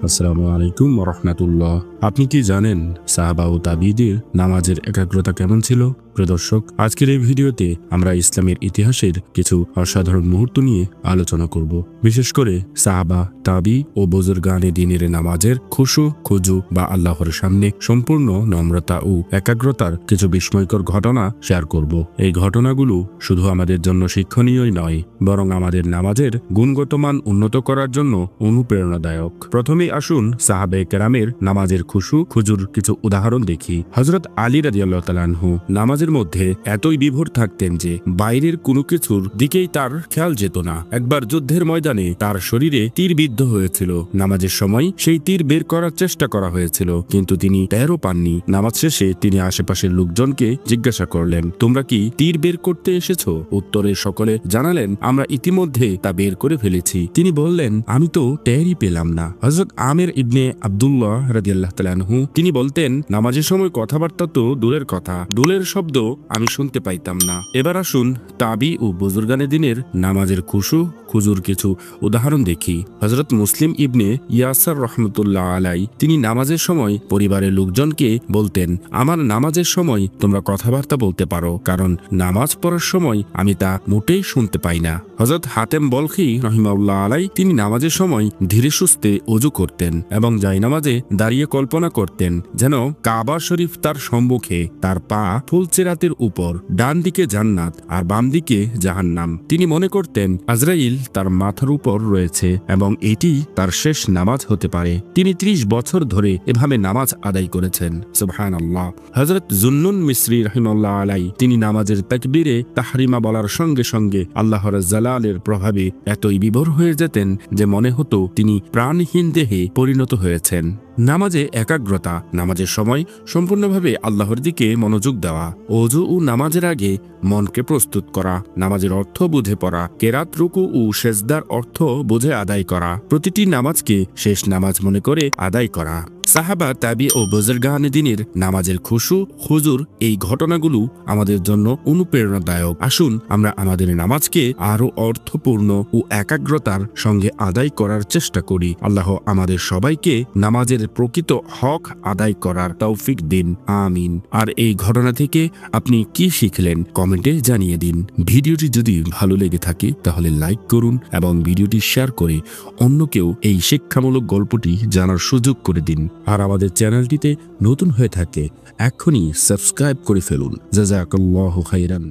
আসসালামু আলাইকুম রাহমাতুল্লাহ। আপনি কি জানেন সাহাবা ও তাবিঈদের নামাজের একাগ্রতা কেমন ছিল? প্রিয় দর্শক, আজকের এই ভিডিওতে আমরা ইসলামের ইতিহাসের কিছু অসাধারণ মুহূর্ত নিয়ে আলোচনা করব। বিশেষ করে সাহাবা, তাবি ও বুজুর্গানে দ্বীনের নামাজের খুশু, খুজু বা আল্লাহর সামনে সম্পূর্ণ নম্রতা ও একাগ্রতার কিছু বিস্ময়কর ঘটনা শেয়ার করব। এই ঘটনাগুলো শুধু আমাদের জন্য শিক্ষণীয়ই নয়, বরং আমাদের নামাজের গুণগত মান উন্নত করার জন্য অনুপ্রেরণাদায়ক। প্রথমেই আসুন সাহাবে কেরামের নামাজের খুশু খুজুর কিছু উদাহরণ দেখি। হযরত আলী রাদিয়াল্লাহু তাআলা আনহু নামাজের মধ্যে এতই বিভোর থাকতেন যে বাইরের কোনো কিছুর দিকেই তার খেয়াল যেত না। একবার যুদ্ধের ময়দানে তার শরীরে তীর বিদ্ধ হয়েছিল। নামাজের সময় সেই তীর বের করার চেষ্টা করা হয়েছিল, কিন্তু তিনি টেরও পাননি। নামাজ শেষে তিনি আশেপাশের লোকজনকে জিজ্ঞাসা করলেন, তোমরা কি তীর বের করতে এসেছো? উত্তরে সকলে জানালেন, আমরা ইতিমধ্যে তা বের করে ফেলেছি। তিনি বললেন, আমি তো টেরই পেলাম না। হযরত আমির ইবনে আব্দুল্লাহ রাদিয়াল্লাহু তাআলা আনহু তিনি বলতেন, নামাজের সময় কথাবার্তা তো দূরের কথা, ডোলের শব্দ আমি শুনতে পাইতাম না। এবার আসুন তাবি ও বুজুর্গানে দ্বীনের নামাজের খুশু খুজুর কিছু উদাহরণ দেখি। হযরত মুসলিম ইবনে ইয়াসার রাহমাতুল্লাহ আলাইহি তিনি নামাজের সময় পরিবারের লোকজনকে বলতেন, আমার নামাজের সময় তোমরা কথাবার্তা বলতে পারো, কারণ নামাজ পড়ার সময় আমি তা মোটেই শুনতে পাই না। হযরত হাতেম বলখি রাহিমাহুল্লাহ আলাইহি তিনি নামাজের সময় ধীরে সুস্থে ওযু করতেন এবং জায়নামাজে দাঁড়িয়ে কল্পনা করতেন যেন কাবা শরীফ তার সম্মুখে, তার পা ফুলচেরাতের উপর, ডান দিকে জান্নাত আর বাম দিকে জাহান্নাম। তিনি মনে করতেন আজরাইল তার মাথার উপর রয়েছে এবং এটি তার শেষ নামাজ হতে পারে। তিনি ৩০ বছর ধরে এভাবে নামাজ আদায় করেছেন। সুবহানাল্লাহ। হযরত জুন্নুন মিসরি রাহিমাহুল্লাহ আলাইহি তিনি নামাজের তাকবীরে তাহরিমা বলার সঙ্গে সঙ্গে আল্লাহর জালালের প্রভাবে এতই বিভোর হয়ে যেতেন যে মনে হতো তিনি প্রাণহীন দেহে পরিণত হয়েছেন। নামাজে একাগ্রতা, নামাজের সময় সম্পূর্ণভাবে আল্লাহর দিকে মনোযোগ দেওয়া, ওযু ও নামাজের আগে মনকে প্রস্তুত করা, নামাজের অর্থ বুঝে পড়া, কেরাত, রুকু ও সেজদার অর্থ বুঝে আদায় করা, প্রতিটি নামাজকে শেষ নামাজ মনে করে আদায় করা। সাহাবা, তাবি ও বুজুর্গানে দ্বীনের নামাজের খুশু হুজুর এই ঘটনাগুলো আমাদের জন্য অনুপ্রেরণাদায়ক। আসুন আমরা আমাদের নামাজকে আরো অর্থপূর্ণ ও একাগ্রতার সঙ্গে আদায় করার চেষ্টা করি। আল্লাহ আমাদের সবাইকে নামাজের প্রকৃত হক আদায় করার তৌফিক দিন, আমিন। আর এই ঘটনা থেকে আপনি কি শিখলেন কমেন্টে জানিয়ে দিন। ভিডিওটি যদি ভালো লেগে থাকে তাহলে লাইক করুন এবং ভিডিওটি শেয়ার করে অন্যকেও এই শিক্ষামূলক গল্পটি জানার সুযোগ করে দিন। আর আমাদের চ্যানেলটিতে নতুন হয়ে থাকে এক্ষুনি সাবস্ক্রাইব করে ফেলুন। জাযাকাল্লাহু খাইরান।